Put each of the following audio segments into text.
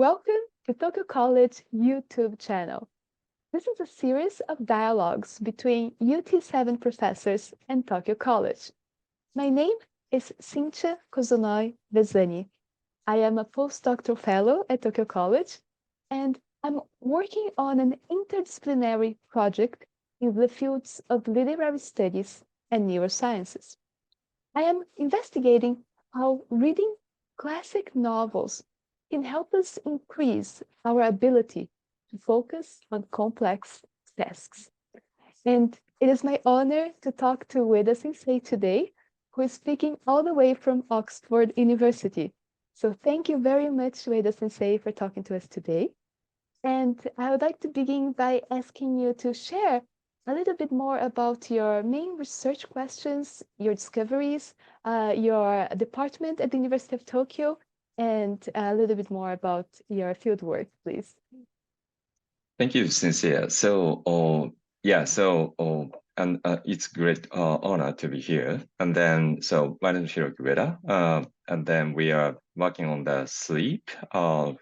Welcome to Tokyo College YouTube channel. This is a series of dialogues between UT7 professors and Tokyo College. My name is Cintia KOZONOI VEZZANI. I am a postdoctoral fellow at Tokyo College, and I'm working on an interdisciplinary project in the fields of literary studies and neurosciences. I am investigating how reading classic novels can help us increase our ability to focus on complex tasks. And it is my honor to talk to Ueda Sensei today, who is speaking all the way from Oxford University. So thank you very much, Ueda Sensei, for talking to us today. And I would like to begin by asking you to share a little bit more about your main research questions, your discoveries, your department at the University of Tokyo, and a little bit more about your fieldwork, please. Thank you, Cynthia. And it's great honor to be here. And then, so my name is Hiroki, and then we are working on the sleep. How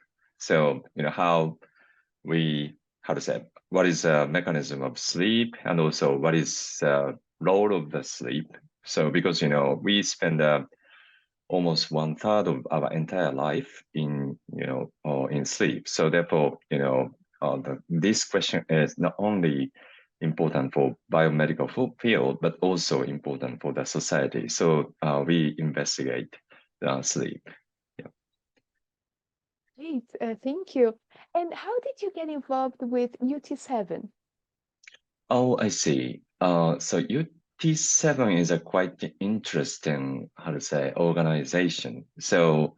to say, what is the mechanism of sleep, and also what is the role of the sleep. So because, we spend almost 1/3 of our entire life in sleep. So therefore, this question is not only important for biomedical field, but also important for the society. So we investigate sleep. Yeah. Great, thank you. And how did you get involved with UT7? Oh, I see. So UT7 is a quite interesting, how to say, organization. So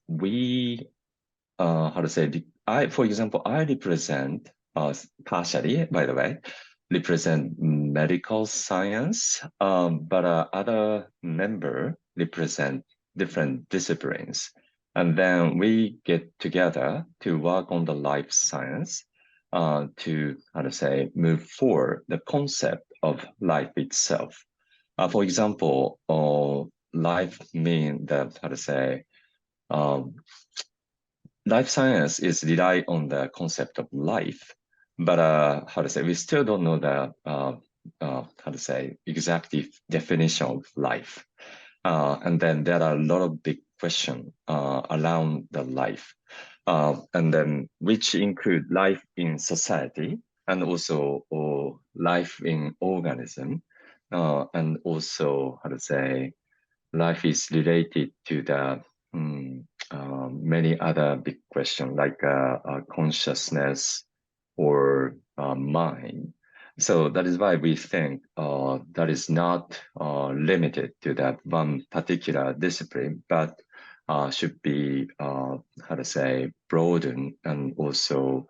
we how to say, for example, I represent, partially, by the way, represent medical science, but other member represent different disciplines. And then we get together to work on the life science to, how to say, move forward the concept of life itself. For example, life mean that, how to say, um, life science is rely on the concept of life, but how to say, we still don't know the how to say, exact definition of life. And then there are a lot of big questions around the life, and then which include life in society and also life in organism, and also, how to say, life is related to the many other big questions like consciousness or mind. So that is why we think that is not limited to that one particular discipline, but should be, how to say, broadened and also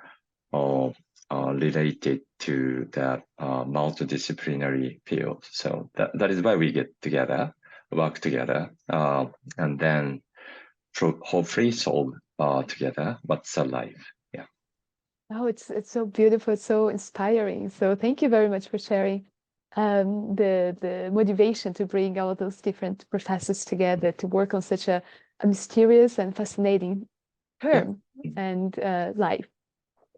related to the multidisciplinary field. So that is why we get together, work together, and then hopefully solve together what's alive. Yeah. Oh, it's so beautiful, it's so inspiring. So thank you very much for sharing the motivation to bring all those different professors together to work on such a mysterious and fascinating Yeah. term and life.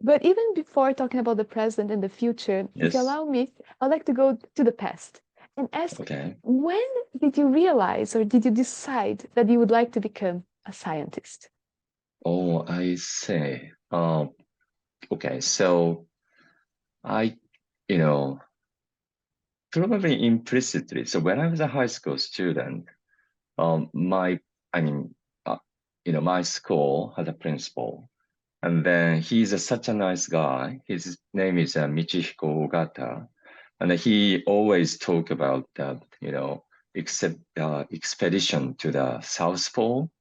But even before talking about the present and the future, if you Yes. allow me, I'd like to go to the past and ask, Okay. when did you realize or did you decide that you would like to become a scientist? Oh, I see. Okay. So I, you know, probably implicitly. So when I was a high school student, my, I mean, my school had a principal, and then he's such a nice guy. His name is Michihiko Ogata, and he always talk about expedition to the South Pole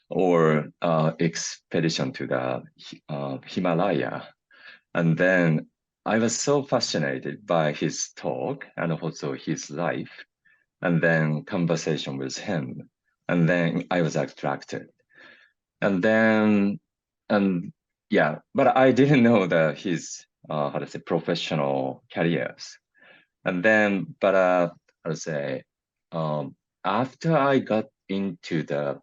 or expedition to the Himalaya. And then I was so fascinated by his talk and also his life, and then conversation with him, and then I was attracted, and then and yeah, but I didn't know that his how to say, professional careers. And then, but how to say, after I got into the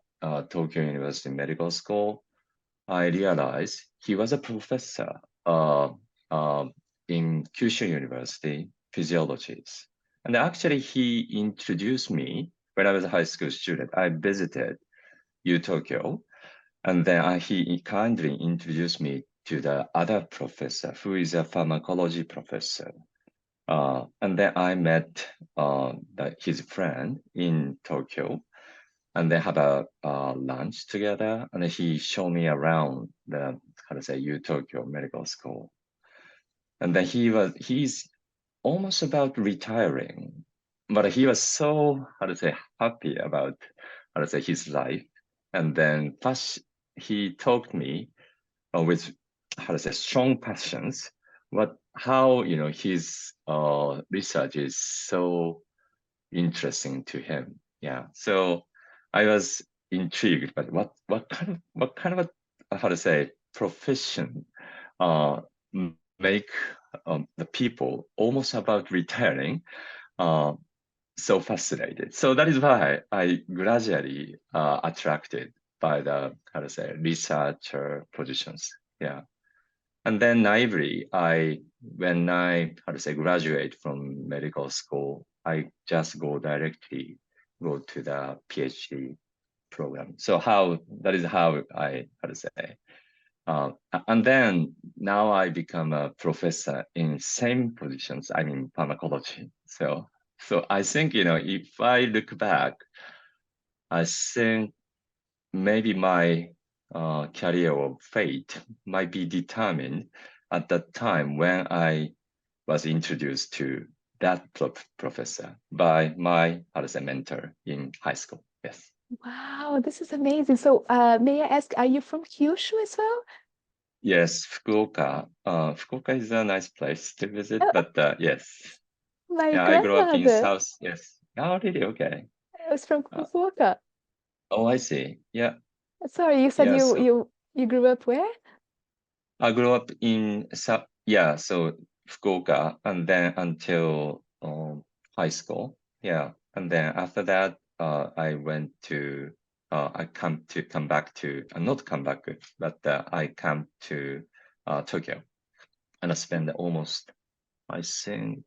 Tokyo University Medical School, I realized he was a professor uh, in Kyushu University, physiologies. And actually, he introduced me when I was a high school student. I visited UTokyo, and then he kindly introduced me to the other professor, who is a pharmacology professor. And then I met his friend in Tokyo, and they have a lunch together, and he showed me around the UTokyo Medical School. And then he's almost about retiring, but he was so happy about his life. And then first he taught me with strong passions what how his research is so interesting to him. Yeah, so I was intrigued, but what kind of a profession uh make the people almost about retiring uh so fascinated. So that is why I gradually attracted by the researcher positions. Yeah. And then naively, when I graduate from medical school, I just go to the PhD program. So that is how I and then now I become a professor in same positions. I mean pharmacology. So I think if I look back, I think maybe my career or fate might be determined at that time when I was introduced to that professor by my mentor in high school. Yes. Wow, this is amazing. So, may I ask, are you from Kyushu as well? Yes, Fukuoka. Fukuoka is a nice place to visit, Oh, but yes. my Yeah, I grew up in grandmother South. Yes. Oh, really? Okay. was from Uh, Fukuoka. oh, I see. Yeah. Sorry, you said Yeah. you So you you grew up where? I grew up in yeah, so Fukuoka, and then until high school. Yeah, and then after that, I went to I come back to not come back, but I come to Tokyo, and I spent almost I think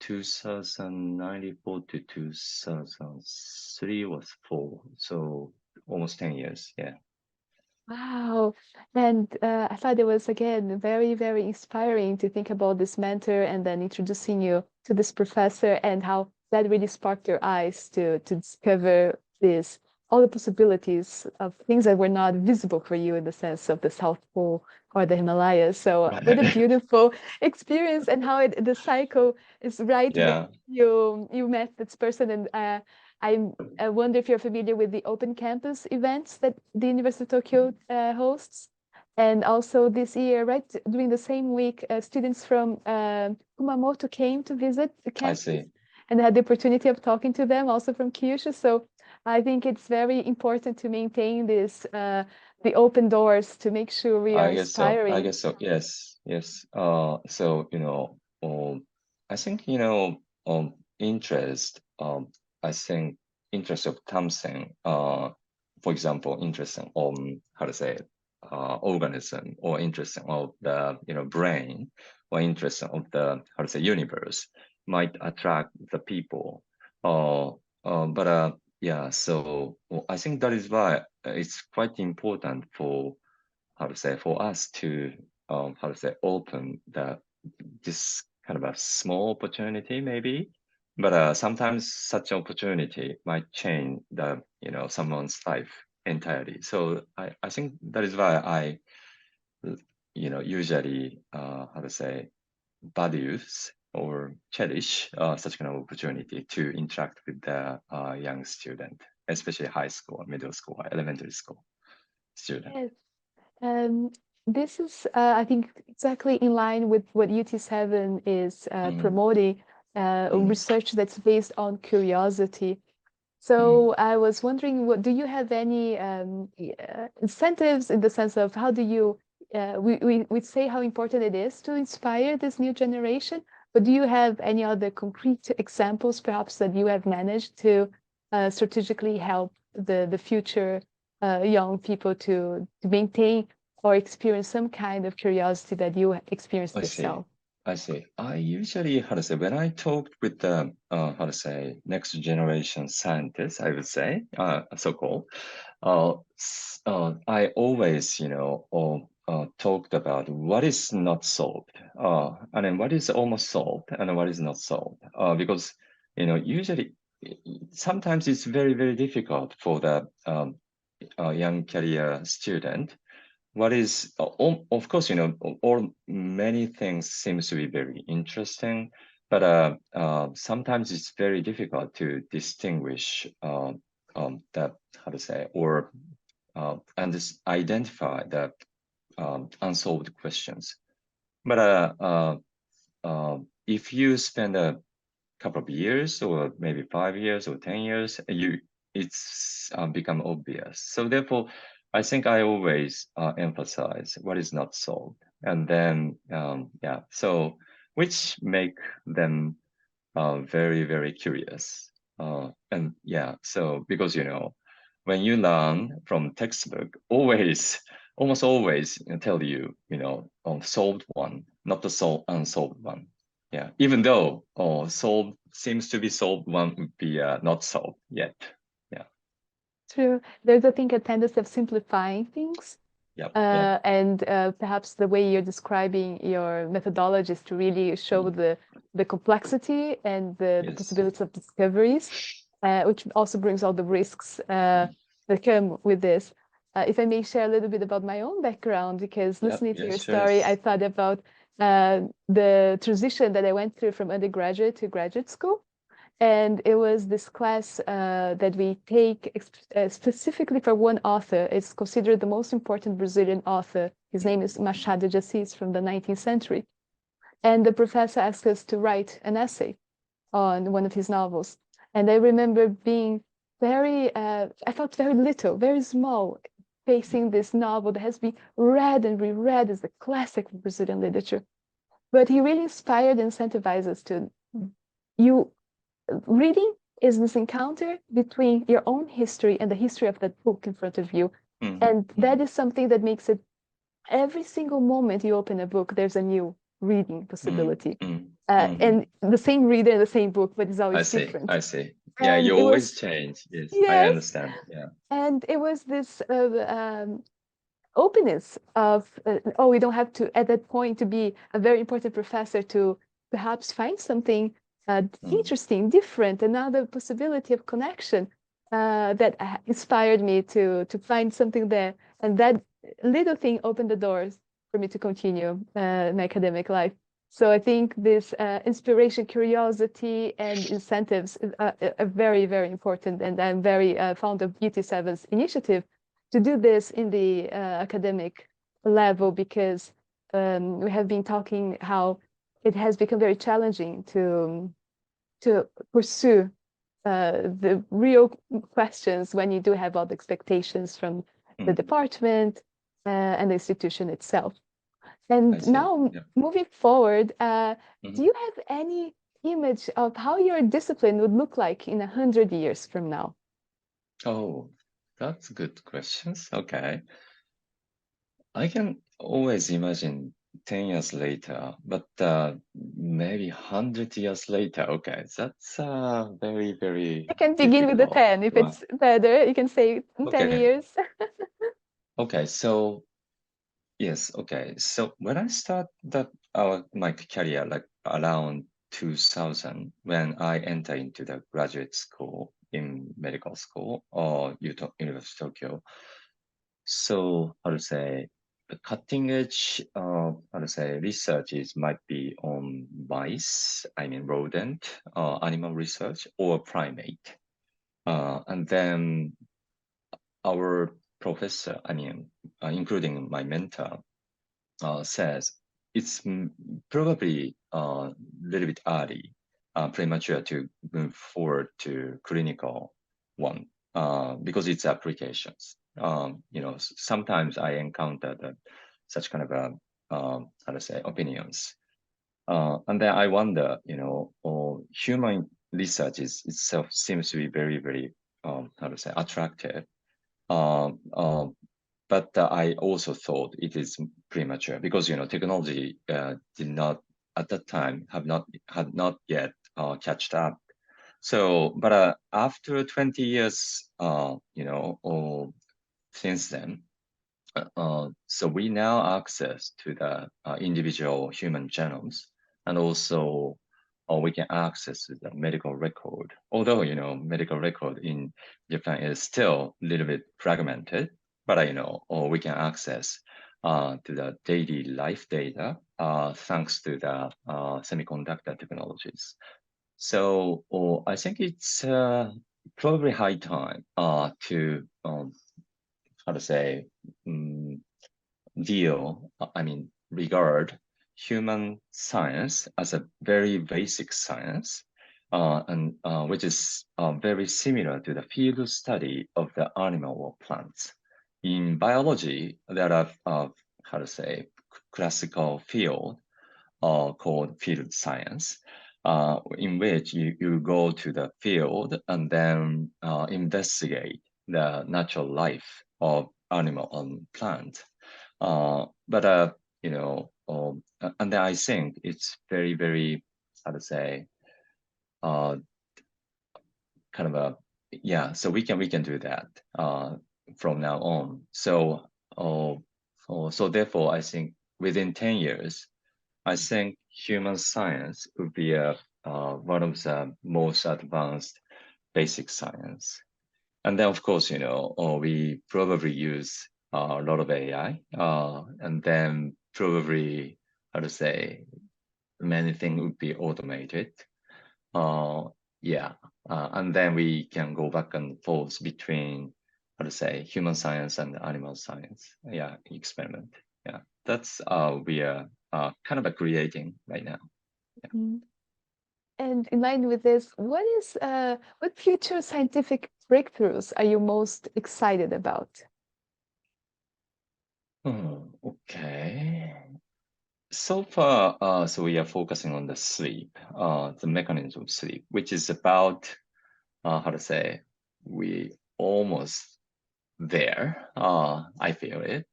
2094 to 2003 was 4, so almost 10 years. Yeah. Wow. And I thought it was, again, very, very inspiring to think about this mentor and then introducing you to this professor and how that really sparked your eyes to discover this, all the possibilities of things that were not visible for you in the sense of the South Pole or the Himalayas. So what a Right. beautiful experience and how the cycle is right there. Yeah, You met this person and I wonder if you're familiar with the open campus events that the University of Tokyo hosts. And also this year, right, during the same week, students from Kumamoto came to visit the I campus see. and had the opportunity of talking to them, also from Kyushu. So I think it's very important to maintain this, the open doors to make sure we are I guess so. I inspiring. guess so. Yes, yes. So I think interest. I think interest of something. For example, interest on how to say it, organism, or interest of the brain, or interest of the how to say universe might attract the people. But yeah. So I think that is why it's quite important for for us to open this kind of a small opportunity maybe, but sometimes such opportunity might change the someone's life entirely. So I think that is why I usually values or cherish such kind of opportunity to interact with the young student, especially high school, middle school, elementary school student. Yes. Um, this is, I think, exactly in line with what UT7 is Mm, promoting, mm, research that's based on curiosity. mm. So I was wondering, what do you have any incentives in the sense of how do you, we say how important it is to inspire this new generation, but do you have any other concrete examples perhaps that you have managed to strategically help the future young people to maintain or experience some kind of curiosity that you experienced I see. yourself? I see. I usually, how to say, when I talked with the, how to say, next generation scientists, I would say, so-called, I always, talked about what is not solved, and then what is almost solved, and what is not solved, because, usually, sometimes it's very, very difficult for the young career student what is of course all many things seems to be very interesting but sometimes it's very difficult to distinguish that how to say or and just identify the unsolved questions but if you spend a couple of years or maybe 5 years or 10 years it's become obvious so therefore I think I always emphasize what is not solved and then yeah so which make them very very curious and yeah so because when you learn from textbook always almost always tell you solved one not the unsolved one yeah even though solved seems to be solved one would be not solved yet yeah True. There's, I think, a tendency of simplifying things. yep yep And perhaps the way you're describing your methodologies to really show the complexity and the yes possibilities of discoveries, which also brings all the risks that come with this. If I may share a little bit about my own background, because yep listening to your yes story, I yes thought about the transition that I went through from undergraduate to graduate school. And it was this class that we take specifically for one author. It's considered the most important Brazilian author. His name is Machado de Assis from the 19th century. And the professor asked us to write an essay on one of his novels. And I remember being I felt very little, very small, facing this novel that has been read and reread as a classic of Brazilian literature. But he really inspired and incentivized us to, you reading is this encounter between your own history and the history of that book in front of you. And that is something that makes it every single moment you open a book, there's a new reading possibility. And the same reader in the same book, but it's I always see different. I see yeah And you it always was, change yes I yes, understand yeah and it was this openness of, oh, we don't have to, at that point, to be a very important professor to perhaps find something interesting, different, another possibility of connection that inspired me to find something there. And that little thing opened the doors for me to continue my academic life. So I think this inspiration, curiosity, and incentives are very, very important. And I'm very fond of UT7's initiative to do this in the academic level because we have been talking how it has become very challenging to pursue the real questions when you do have all the expectations from the department and the institution itself. And now, yeah. moving forward, do you have any image of how your discipline would look like in 100 years from now? Oh, that's good questions. Okay. I can always imagine 10 years later, but maybe 100 years later. Okay, that's very, very You can begin with the difficult. 10 if Right. it's better. You can say in 10 Okay. years. Okay. So, yes. Okay. So when I start my career, like around 2000, when I enter into the graduate school in medical school or University of Tokyo, so how to say the cutting edge how to say researches might be on mice, I mean rodent, animal research or primate. And then our professor, I mean, including my mentor, says it's probably a little bit early, premature to move forward to clinical one because it's applications. Sometimes I encounter such kind of how to say opinions, and then I wonder, human research itself seems to be very, very how to say attractive, But I also thought it is premature because technology did not at that time had not yet catched up. So, but after 20 years, since then, so we now access to the individual human genomes, and also we can access the medical record. Although medical record in Japan is still a little bit fragmented, but or we can access to the daily life data thanks to the semiconductor technologies. So I think it's probably high time to how to say um, regard human science as a very basic science, and which is very similar to the field study of the animal or plants. In biology, there are how to say classical field called field science, in which you go to the field and then investigate the natural life of animal and plant. But and then I think it's very, very, how to say, uh, kind of a yeah. So we can do that from now on. So so therefore, I think within 10 years, I think human science would be one of the most advanced basic science. And then, of course, we probably use a lot of AI, and then probably, how to say, many things would be automated. Uh, yeah, and then we can go back and forth between, how to say, human science and animal science. Yeah, experiment. Yeah, that's we are kind of creating right now. Mhm. And in line with this, what future scientific breakthroughs are you most excited about? Okay. So far, so we are focusing on the sleep, the mechanism of sleep, which is about, how to say, we almost there. I feel it.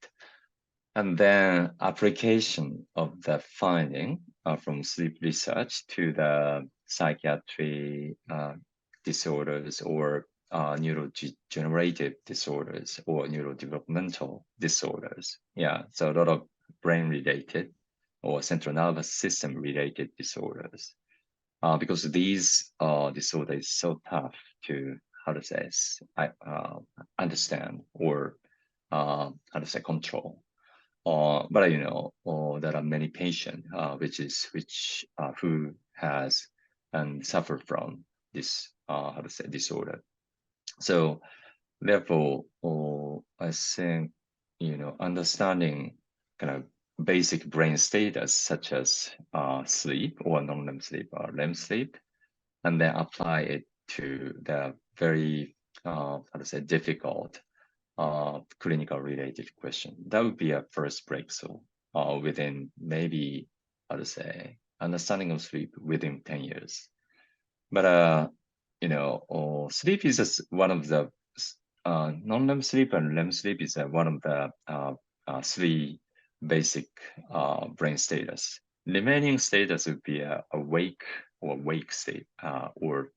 And then application of the finding from sleep research to the psychiatry disorders or neurodegenerative disorders or neurodevelopmental disorders. Yeah, so a lot of brain related or central nervous system related disorders. Because these disorders is so tough to, how to say, understand or how to say control. But there are many patients who has and suffer from this how to say disorder. So therefore, I think understanding kind of basic brain status such as sleep or non-REM sleep or REM sleep, and then apply it to the very how to say difficult clinical related question. That would be a first breakthrough within maybe, how to say, understanding of sleep within 10 years. But, sleep is just one of the, non-REM sleep and REM sleep is one of the three basic brain status. Remaining status would be awake or wake state, or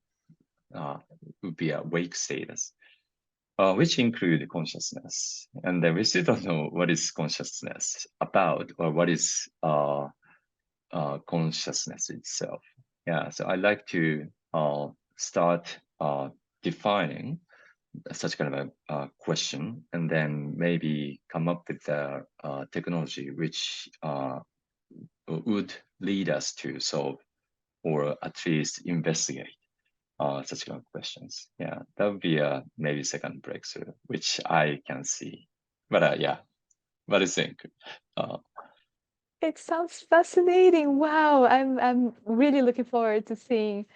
would be a wake status, which include consciousness. And then we still don't know what is consciousness about or what is consciousness itself. Yeah, so I like to start defining such kind of a question and then maybe come up with the technology which would lead us to solve or at least investigate such kind of questions. Yeah, that would be a maybe second breakthrough, which I can see. But yeah, what do you think? Uh, It sounds fascinating. Wow, I'm really looking forward to seeing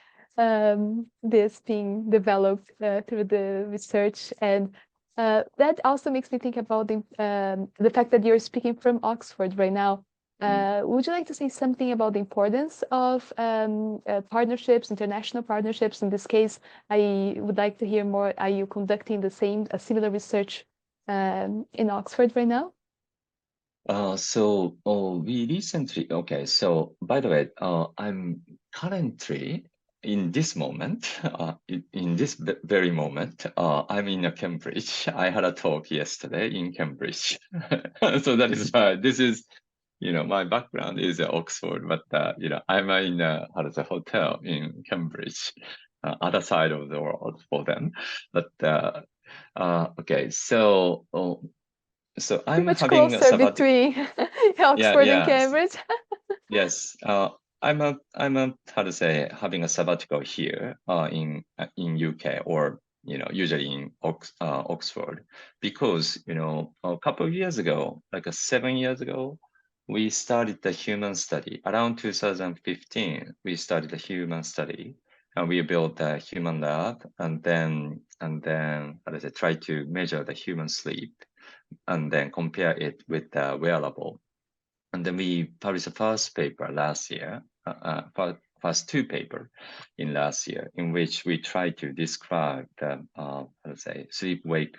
this being developed through the research, and that also makes me think about the fact that you're speaking from Oxford right now. Would you like to say something about the importance of partnerships, international partnerships? In this case, I would like to hear more. Are you conducting a similar research in Oxford right now? We recently, okay, so by the way, I'm currently in this moment, in this very moment, I'm in Cambridge. I had a talk yesterday in Cambridge. So that is why this is, my background is Oxford, but, I'm in how to say, hotel in Cambridge, other side of the world for them. But, okay, so Pretty I'm much having a closer sabbatical. between Yeah, Oxford and yes, Cambridge. yes. I'm a how to say having a sabbatical here in UK or usually in Oxford because a couple of years ago, like 7 years ago, we started the human study. Around 2015, we started the human study and we built the human lab and then how to say try to measure the human sleep and then compare it with the wearable. And then we published the first paper last year, first two paper in last year, in which we tried to describe the, how to say, sleep-wake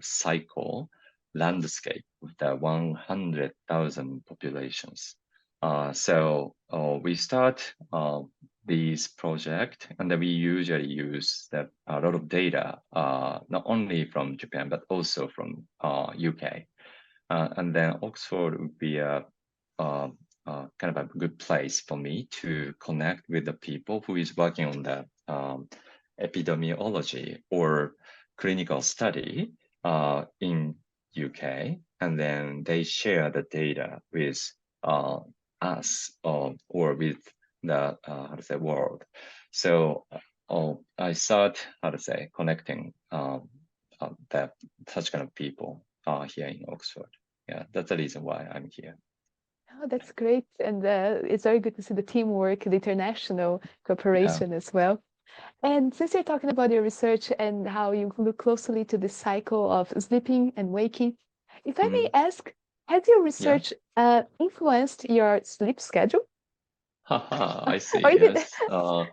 cycle landscape with the 100,000 populations. We start this project, and then we usually use a lot of data, not only from Japan, but also from UK. And then Oxford would be kind of a good place for me to connect with the people who is working on the epidemiology or clinical study in UK, and then they share the data with uh, us or with the how to say world. So I start how to say connecting that such kind of people here in Oxford. Yeah, that's the reason why I'm here. Oh, that's great. And it's very good to see the teamwork, the international Yeah. cooperation as well. And since you're talking about your research and how you look closely to the cycle of sleeping and waking, if I may Mm, ask, has your yeah. research influenced your sleep schedule? Haha, I see. Or is it Yes.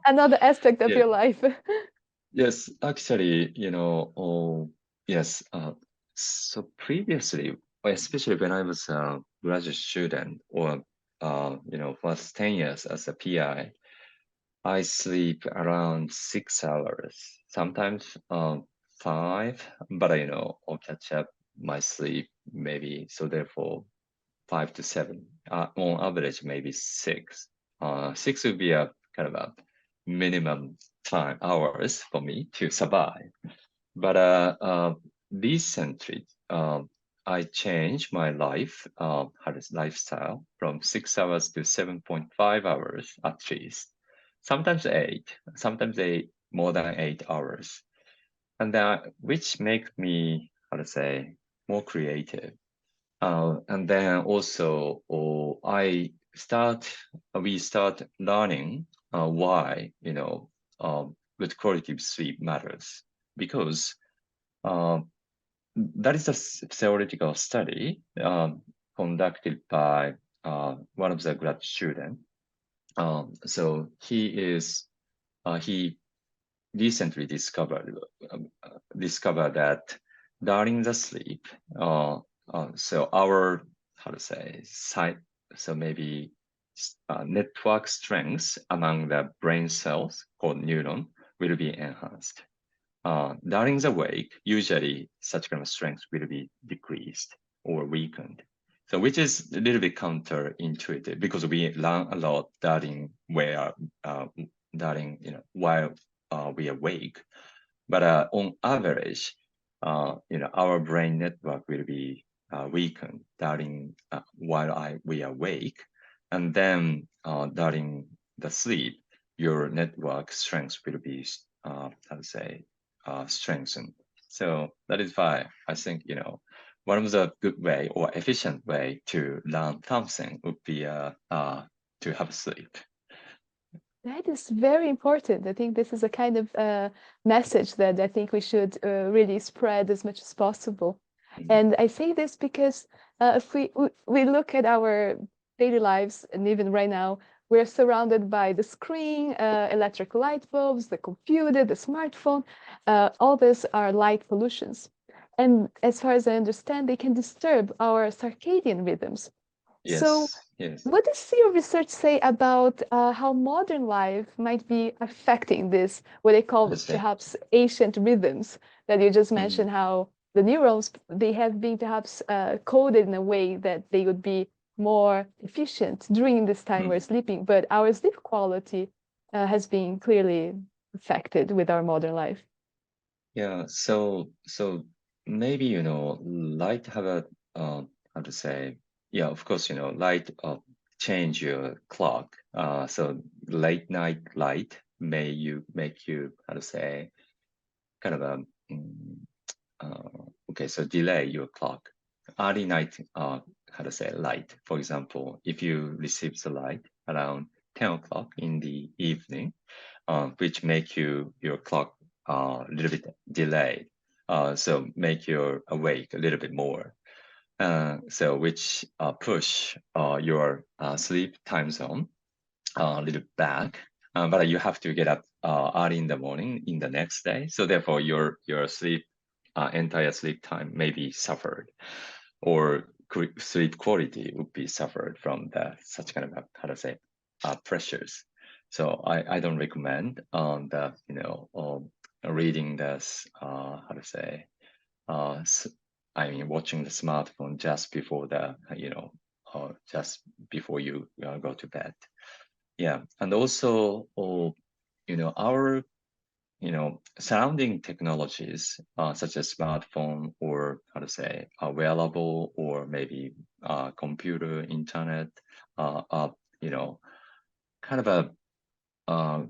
another aspect of Yeah. your life? Yes. Actually, yes. So previously, especially when I was a graduate student or first 10 years as a PI, I sleep around 6 hours, sometimes five, but I'll catch up my sleep maybe. So therefore, 5 to 7. On average, maybe six. Six would be a kind of a minimum time hours for me to survive. But recently, I changed my lifestyle from 6 hours to 7.5 hours at least. Sometimes eight, more than 8 hours. And that, which makes me, how to say, more creative. And then also, we start learning why, good quality of sleep matters because uh, that is a theoretical study conducted by one of the grad students. So he recently discovered that during the sleep, so our how to say site, so maybe network strengths among the brain cells called neuron will be enhanced. During the wake, usually such kind of strength will be decreased or weakened. So which is a little bit counterintuitive because we learn a lot during while we awake. But on average, our brain network will be weakened during while we awake, and then during the sleep, your network strength will be how to say strengthened. So that is why I think one of the good way or efficient way to learn something would be to have sleep. That is very important. I think this is a kind of message that I think we should really spread as much as possible. And I say this because if we look at our daily lives, and even right now, we're surrounded by the screen, electric light bulbs, the computer, the smartphone. All these are light pollutions. And as far as I understand, they can disturb our circadian rhythms. So, Yes, yes, what does your research say about how modern life might be affecting this, what they call understand. perhaps ancient rhythms that you just Mm, mentioned, how the neurons, they have been perhaps coded in a way that they would be more efficient during this time we're mm. sleeping, but our sleep quality has been clearly affected with our modern life. Yeah, so maybe light have a how to say, yeah, of course, light change your clock. So late night light may you make you how to say kind of a mm, okay, so delay your clock. Early night how to say light. For example, if you receive the light around 10 o'clock in the evening, which make your clock a little bit delayed. So make you awake a little bit more. So which push your sleep time zone a little back. But you have to get up early in the morning in the next day. So therefore, your sleep entire sleep time may be suffered, or sleep quality would be suffered from the such kind of how to say pressures. So I don't recommend the reading this how to say uh, I mean watching the smartphone just before the just before you go to bed. Yeah, and also our surrounding technologies such as smartphone or how to say wearable or maybe computer, internet, are kind of a uh,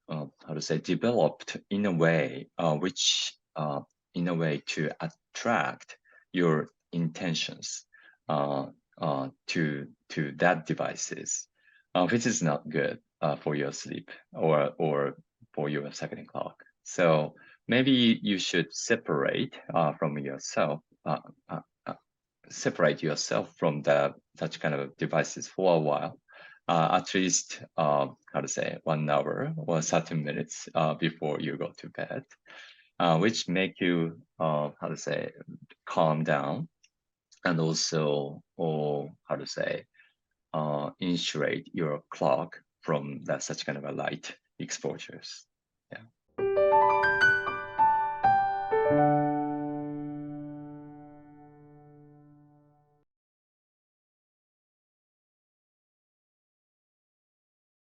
how to say developed in a way which in a way to attract your intentions to that devices, which is not good for your sleep or for your second clock. So maybe you should from yourself uh, separate yourself from the such kind of devices for a while, at least how to say 1 hour or 30 minutes before you go to bed, which make you how to say calm down and also or how to say insulate your clock from that such kind of a light exposures. Yeah.